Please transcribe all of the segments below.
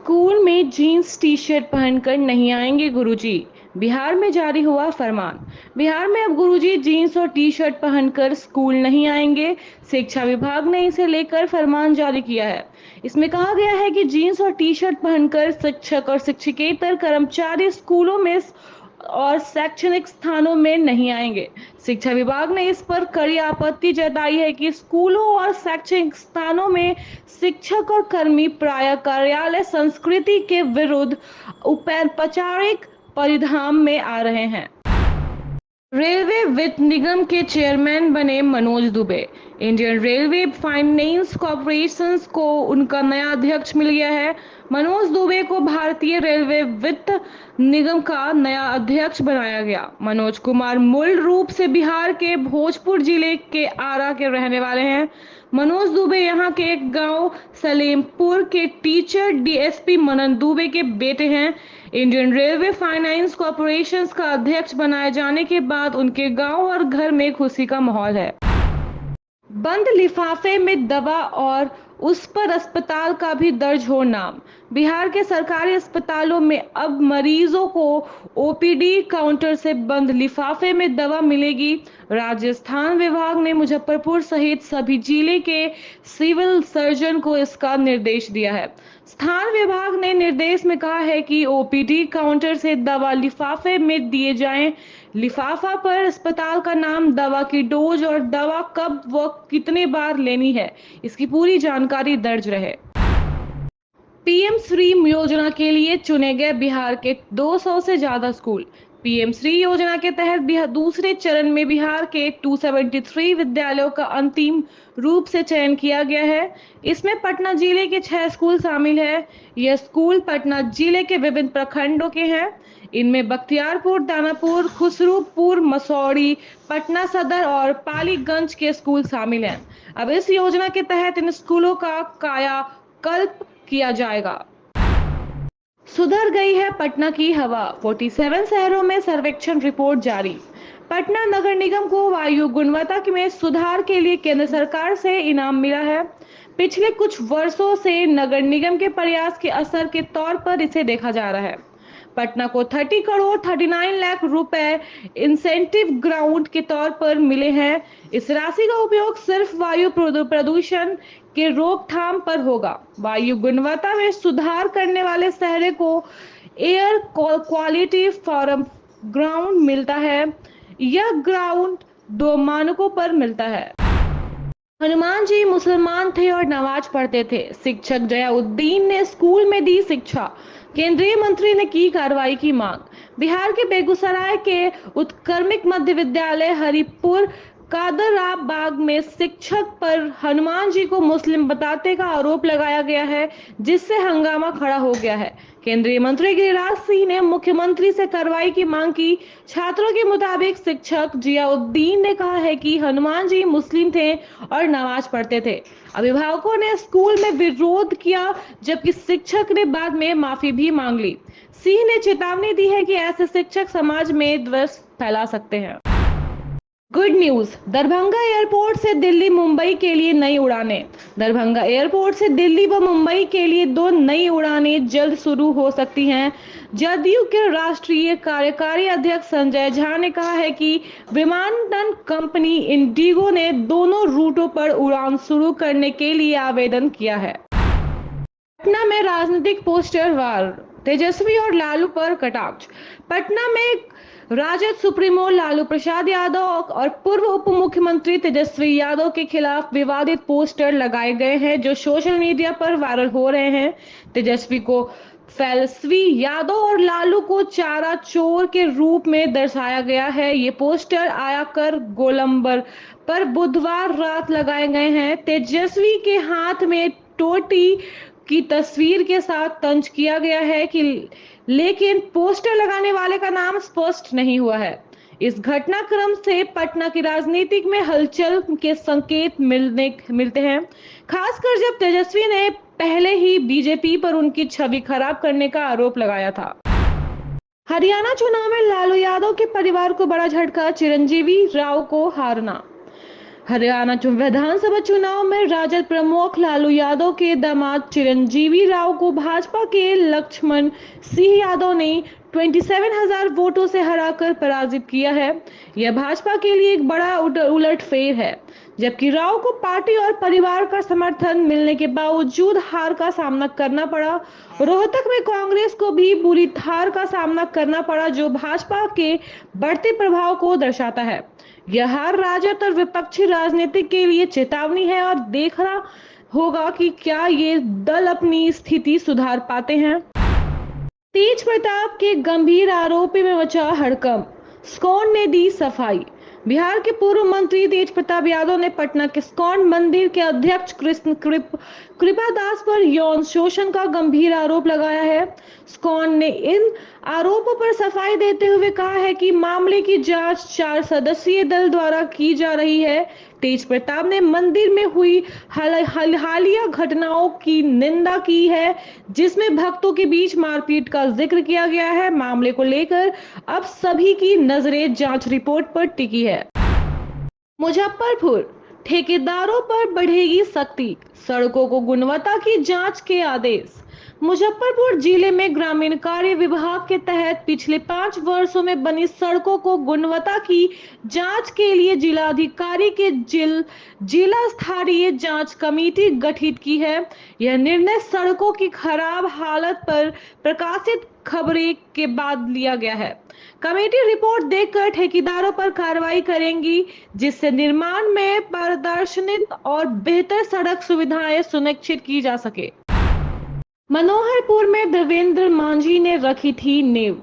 School में jeans T shirt पहनकर नहीं आएंगे गुरुजी। बिहार में जारी हुआ फरमान। बिहार में अब गुरुजी जीन्स और टी शर्ट पहनकर स्कूल नहीं आएंगे। शिक्षा विभाग ने इसे लेकर फरमान जारी किया है। इसमें कहा गया है कि जीन्स और टी शर्ट पहनकर शिक्षक और शिक्षकेतर कर्मचारी स्कूलों में और शैक्षणिक स्थानों में नहीं आएंगे। शिक्षा विभाग ने इस पर कड़ी आपत्ति जताई है कि स्कूलों और शैक्षणिक स्थानों में शिक्षक और कर्मी प्रायः कार्यालय संस्कृति के विरुद्ध औपचारिक परिधान में आ रहे हैं। रेलवे वित्त निगम के चेयरमैन बने Manoj Dubey. Indian railway finance corporation को उनका नया अध्यक्ष मिल गया है। मनोज दुबे को भारतीय रेलवे वित्त निगम का नया अध्यक्ष बनाया गया। मनोज कुमार मूल रूप से बिहार के भोजपुर जिले के आरा के रहने वाले हैं। मनोज दुबे यहाँ के एक गांव सलेमपुर के टीचर डीएसपी मनन दुबे के बेटे हैं। इंडियन रेलवे फाइनेंस कॉर्पोरेशन का अध्यक्ष बनाए जाने के बाद उनके गांव और घर में खुशी का माहौल है। बंद लिफाफे में दवा और उस पर अस्पताल का भी दर्ज हो नाम। बिहार के सरकारी अस्पतालों में अब मरीजों को ओपीडी काउंटर से बंद लिफाफे में दवा मिलेगी। राजस्थान विभाग ने मुजफ्फरपुर सहित सभी जिले के सिविल सर्जन को इसका निर्देश दिया है। स्थान विभाग ने निर्देश में कहा है कि ओपीडी काउंटर से दवा लिफाफे में दिए जाएं। लिफाफा पर अस्पताल का नाम, दवा की डोज और दवा कब व कितने बार लेनी है, इसकी पूरी जानकारी दर्ज रहे। पीएम श्री योजना के लिए चुने गए बिहार के 200 से ज्यादा स्कूल। पीएम श्री योजना के तहत दूसरे चरण में बिहार के 273 विद्यालयों का अंतिम रूप से चयन किया गया है। इसमें पटना जिले के 6 स्कूल शामिल है। यह स्कूल पटना जिले के विभिन्न प्रखंडों के हैं। इनमें बख्तियारपुर, दानापुर, खुसरूपुर, मसौड़ी, पटना सदर और पालीगंज के स्कूल शामिल हैं। अब इस योजना के तहत इन स्कूलों का कायाकल्प किया जाएगा। सुधर गई है पटना की हवा। 47 शहरों में सर्वेक्षण रिपोर्ट जारी। पटना नगर निगम को वायु गुणवत्ता में सुधार के लिए केंद्र सरकार से इनाम मिला है। पिछले कुछ वर्षों से नगर निगम के प्रयास के असर के तौर पर इसे देखा जा रहा है। पटना को 30 करोड़ 39 लाख रुपए इंसेंटिव ग्रांट के तौर पर मिले हैं। इस राशि का उपयोग सिर्फ वायु प्रदूषण के रोकथाम पर होगा। वायु गुणवत्ता में सुधार करने वाले शहर को एयर क्वालिटी फॉरम ग्राउंड मिलता है। यह ग्राउंड 2 मानकों पर मिलता है। हनुमान जी मुसलमान थे और नमाज पढ़ते थे। शिक्षक जयाउद्दीन ने स्कूल में दी शिक्षा। केंद्रीय मंत्री ने की कार्रवाई की मांग। बिहार के बेगूसराय के उत्क्रमिक मध्य विद्यालय हरिपुर कादरा बाग में शिक्षक पर हनुमान जी को मुस्लिम बताते का आरोप लगाया गया है, जिससे हंगामा खड़ा हो गया है। केंद्रीय मंत्री गिरिराज सिंह ने मुख्यमंत्री से कार्रवाई की मांग की। छात्रों के मुताबिक शिक्षक जियाउद्दीन ने कहा है कि हनुमान जी मुस्लिम थे और नमाज पढ़ते थे। अभिभावकों ने स्कूल में विरोध किया, जबकि शिक्षक ने बाद में माफी भी मांग ली। सिंह ने चेतावनी दी है कि ऐसे शिक्षक समाज में द्वेष फैला सकते हैं। गुड न्यूज, दरभंगा एयरपोर्ट से दिल्ली मुंबई के लिए नई उड़ानें। दरभंगा एयरपोर्ट से दिल्ली व मुंबई के लिए 2 नई उड़ानें जल्द शुरू हो सकती हैं। जदयू के राष्ट्रीय कार्यकारी अध्यक्ष संजय झा ने कहा है कि विमानन कंपनी इंडिगो ने दोनों रूटों पर उड़ान शुरू करने के लिए आवेदन किया है। पटना में राजनीतिक पोस्टर वार, तेजस्वी और लालू पर कटाक्ष। पटना में राजद सुप्रीमो लालू प्रसाद यादव और पूर्व उप मुख्यमंत्री तेजस्वी यादव के खिलाफ विवादित पोस्टर लगाए गए हैं, जो सोशल मीडिया पर वायरल हो रहे हैं। तेजस्वी को फैलस्वी, यादव और लालू को चारा चोर के रूप में दर्शाया गया है। ये पोस्टर आयाकर गोलंबर पर बुधवार रात लगाए गए हैं। तेजस्वी के हाथ में टोटी की तस्वीर के साथ तंज किया गया है कि लेकिन पोस्टर लगाने वाले का नाम स्पष्ट नहीं हुआ है। इस घटनाक्रम से पटना की राजनीति में हलचल के संकेत मिलते हैं, खासकर जब तेजस्वी ने पहले ही बीजेपी पर उनकी छवि खराब करने का आरोप लगाया था। हरियाणा चुनाव में लालू यादव के परिवार को बड़ा झटका, चिरंजीवी राव को हारना। हरियाणा विधानसभा चुनाव में राजद प्रमुख लालू यादव के दामाद चिरंजीवी राव को भाजपा के लक्ष्मण सिंह यादव ने 27,000 वोटों से हराकर पराजित किया है। यह भाजपा के लिए एक बड़ा उलटफेर है, जबकि राव को पार्टी और परिवार का समर्थन मिलने के बावजूद हार का सामना करना पड़ा। रोहतक में कांग्रेस को भी बुरी हार का सामना करना पड़ा, जो भाजपा के बढ़ते प्रभाव को दर्शाता है। यह हार राजद और विपक्षी राजनीति के लिए चेतावनी है और देखना होगा कि क्या ये दल अपनी स्थिति सुधार पाते हैं। तेज प्रताप के गंभीर आरोपी में मचा हड़कंप, इस्कॉन ने दी सफाई। बिहार के पूर्व मंत्री तेज प्रताप यादव ने पटना के इस्कॉन मंदिर के अध्यक्ष कृष्ण कृपादास पर यौन शोषण का गंभीर आरोप लगाया है। इस्कॉन ने इन आरोपों पर सफाई देते हुए कहा है कि मामले की जांच 4 सदस्यीय दल द्वारा की जा रही है। तेज प्रताप ने मंदिर में हुई हालिया घटनाओं की निंदा की है, जिसमें भक्तों के बीच मारपीट का जिक्र किया गया है। मामले को लेकर अब सभी की नजरें जांच रिपोर्ट पर टिकी है। मुजफ्फरपुर, ठेकेदारों पर बढ़ेगी सख्ती, सड़कों को गुणवत्ता की जांच के आदेश। मुजफ्फरपुर जिले में ग्रामीण कार्य विभाग के तहत पिछले 5 वर्षों में बनी सड़कों को गुणवत्ता की जांच के लिए जिलाधिकारी के जिला स्तरीय जांच कमेटी गठित की है। यह निर्णय सड़कों की खराब हालत पर प्रकाशित खबरें के बाद लिया गया है। कमेटी रिपोर्ट देखकर ठेकेदारों पर कार्रवाई करेंगी, जिससे निर्माण में पारदर्शिता और बेहतर सड़क सुविधाएं सुनिश्चित की जा सके। मनोहरपुर में देवेंद्र मांझी ने रखी थी नींव,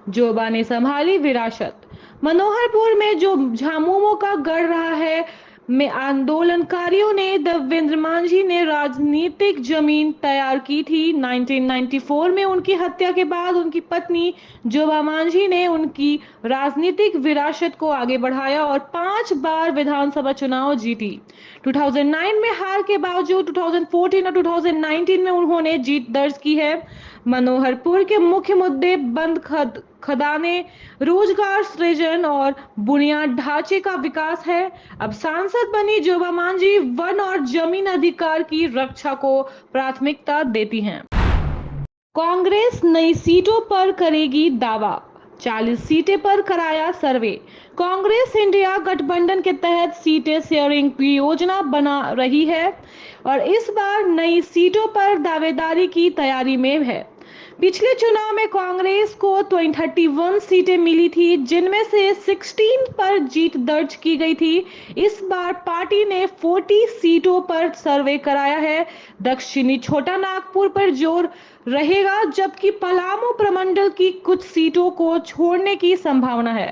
जोबा ने संभाली विरासत। मनोहरपुर में जो झामुमो का गढ़ रहा है में आंदोलनकारियों ने देवेंद्र मांझी ने राजनीतिक जमीन तैयार की थी। 1994 में उनकी हत्या के बाद उनकी पत्नी जोबा मांझी ने उनकी राजनीतिक विरासत को आगे बढ़ाया और 5 बार विधानसभा चुनाव जीती। 2009 में हार के बावजूद 2014 और 2019 में उन्होंने जीत दर्ज की है। मनोहरपुर के मुख्य मुद्दे बंद खदाने, रोजगार सृजन और बुनियाद ढांचे का विकास है। अब सांसद बनी जोबा मांझी वन और जमीन अधिकार की रक्षा को प्राथमिकता देती हैं। कांग्रेस नई सीटों पर करेगी दावा, 40 सीटें पर कराया सर्वे। कांग्रेस इंडिया गठबंधन के तहत सीटें शेयरिंग की योजना बना रही है और इस बार नई सीटों पर दावेदारी की तैयारी में है। पिछले चुनाव में कांग्रेस को 31 सीटें मिली थी, जिनमें से 16 पर जीत दर्ज की गई थी। इस बार पार्टी ने 40 सीटों पर सर्वे कराया है। दक्षिणी छोटा नागपुर पर जोर रहेगा, जबकि पलामू प्रमंडल की कुछ सीटों को छोड़ने की संभावना है।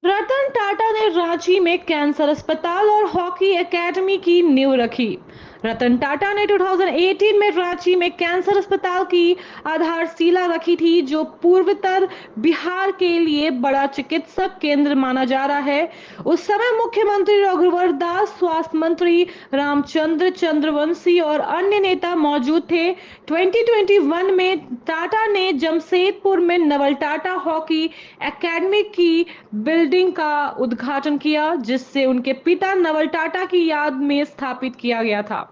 रतन टाटा ने रांची में कैंसर अस्पताल और हॉकी एकेडमी की नींव रखी। रतन टाटा ने 2018 में रांची में कैंसर अस्पताल की आधारशिला रखी थी, जो पूर्वोत्तर बिहार के लिए बड़ा चिकित्सक केंद्र माना जा रहा है। उस समय मुख्यमंत्री रघुवर दास, स्वास्थ्य मंत्री रामचंद्र चंद्रवंशी और अन्य नेता मौजूद थे। 2021 में टाटा ने जमशेदपुर में नवल टाटा हॉकी एकेडमी की बिल्डिंग का उद्घाटन किया, जिससे उनके पिता नवल टाटा की याद में स्थापित किया गया था।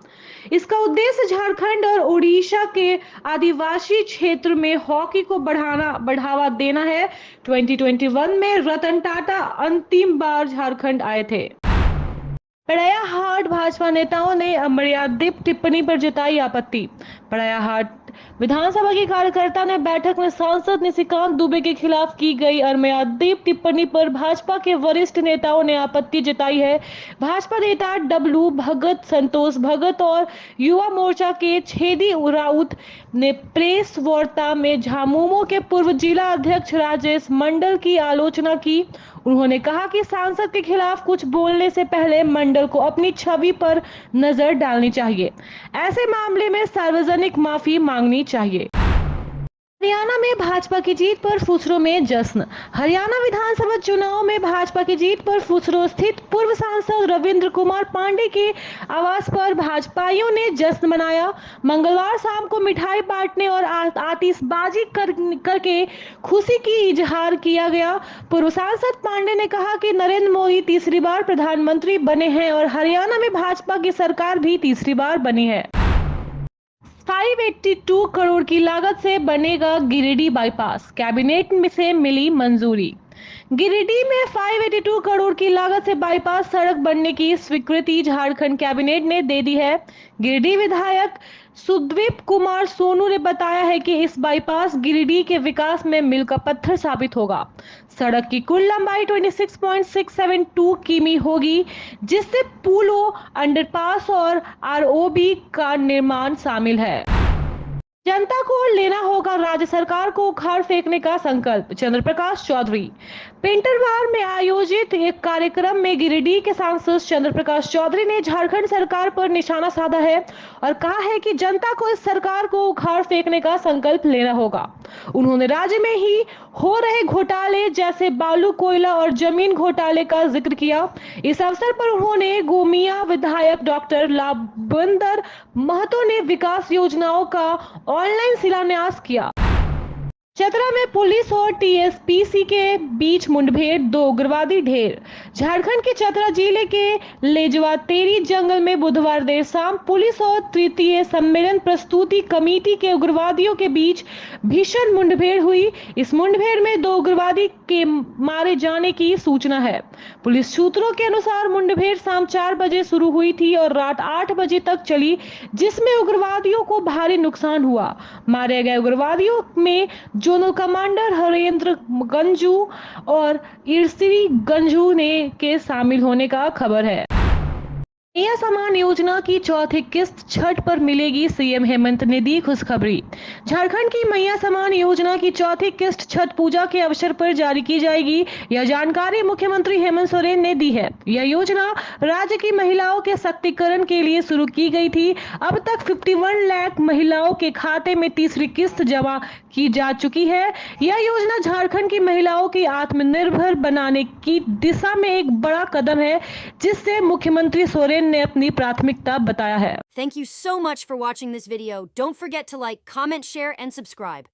इसका उद्देश्य झारखंड और उड़ीसा के आदिवासी क्षेत्र में हॉकी को बढ़ावा देना है। 2021 में रतन टाटा अंतिम बार झारखंड आए थे। पड़ैयाहाट भाजपा नेताओं ने अमर्यादित टिप्पणी पर जताई आपत्ति। पड़ैयाहाट विधानसभा के कार्यकर्ता ने बैठक में सांसद निशिकांत दुबे के खिलाफ की गई अमर्यादित टिप्पणी पर भाजपा के वरिष्ठ नेताओं ने आपत्ति जताई है। भाजपा नेता डब्लू भगत, संतोष भगत और युवा मोर्चा के छेदी राउत ने प्रेस वार्ता में झामुमो के पूर्व जिला अध्यक्ष राजेश मंडल की आलोचना की। उन्होंने कहा कि सांसद के खिलाफ कुछ बोलने से पहले मंडल को अपनी छवि पर नजर डालनी चाहिए। ऐसे मामले में सार्वजनिक माफी मांगनी चाहिए। हरियाणा में भाजपा की जीत पर फुसरो में जश्न। हरियाणा विधानसभा चुनाव में भाजपा की जीत पर फुसरो स्थित पूर्व सांसद रविंद्र कुमार पांडे के आवास पर भाजपाइयों ने जश्न मनाया। मंगलवार शाम को मिठाई बांटने और आतिशबाजी करके खुशी की इजहार किया गया। पूर्व सांसद पांडे ने कहा कि नरेंद्र मोदी तीसरी बार प्रधानमंत्री बने हैं और हरियाणा में भाजपा की सरकार भी तीसरी बार बनी है। 582 करोड़ की लागत से बनेगा गिरिडीह बाईपास, कैबिनेट में से मिली मंजूरी। गिरिडीह में 582 करोड़ की लागत से बाईपास सड़क बनने की स्वीकृति झारखंड कैबिनेट ने दे दी है। गिरिडीह विधायक सुदीप कुमार सोनू ने बताया है कि इस बाईपास गिरिडीह के विकास में मील का पत्थर साबित होगा। सड़क की कुल लंबाई 26.672 किमी होगी, जिससे पुलों, अंडरपास और आरओबी का निर्माण शामिल है। जनता को लेना होगा राज्य सरकार को उखाड़ फेंकने का संकल्प, चंद्र प्रकाश चौधरी। पेंटरवार में आयोजित एक कार्यक्रम में गिरिडीह के सांसद चंद्र प्रकाश चौधरी ने झारखंड सरकार पर निशाना साधा है और कहा है कि जनता को इस सरकार को उखाड़ फेंकने का संकल्प लेना होगा। उन्होंने राज्य में ही हो रहे घोटाले जैसे बालू, कोयला और जमीन घोटाले का जिक्र किया। इस अवसर पर उन्होंने गोमिया विधायक डॉक्टर लाभेंद्र महतो ने विकास योजनाओं का ऑनलाइन शिलान्यास किया। चतरा में पुलिस और टीएसपीसी के बीच मुठभेड़, 2 उग्रवादी ढेर। झारखंड के चतरा जिले के लेजवातेरी जंगल में बुधवार देर शाम पुलिस और तृतीय सम्मेलन प्रस्तुति कमेटी के उग्रवादियों के बीच भीषण मुठभेड़ हुई। इस मुठभेड़ में 2 उग्रवादी के मारे जाने की सूचना है। पुलिस सूत्रों के अनुसार मुठभेड़ शाम 4 बजे शुरू हुई थी और रात 8 बजे तक चली, जिसमें उग्रवादियों को भारी नुकसान हुआ। मारे गए उग्रवादियों में जोनल कमांडर हरेंद्र गंजू और ईर्षी गंजू ने के शामिल होने का खबर है। मैया समान योजना की चौथी किस्त छठ पर मिलेगी, सीएम हेमंत ने दी खुशखबरी। झारखंड की मैया समान योजना की चौथी किस्त छठ पूजा के अवसर पर जारी की जाएगी। यह जानकारी मुख्यमंत्री हेमंत सोरेन ने दी है। यह योजना राज्य की महिलाओं के सशक्तिकरण के लिए शुरू की गई थी। अब तक 51 लाख महिलाओं के खाते में तीसरी किस्त जमा की जा चुकी है। यह योजना झारखंड की महिलाओं की आत्मनिर्भर बनाने की दिशा में एक बड़ा कदम है, जिससे मुख्यमंत्री सोरेन ने अपनी प्राथमिकता बताया है। Thank you so much for watching this video. Don't forget to like, comment, share, and subscribe.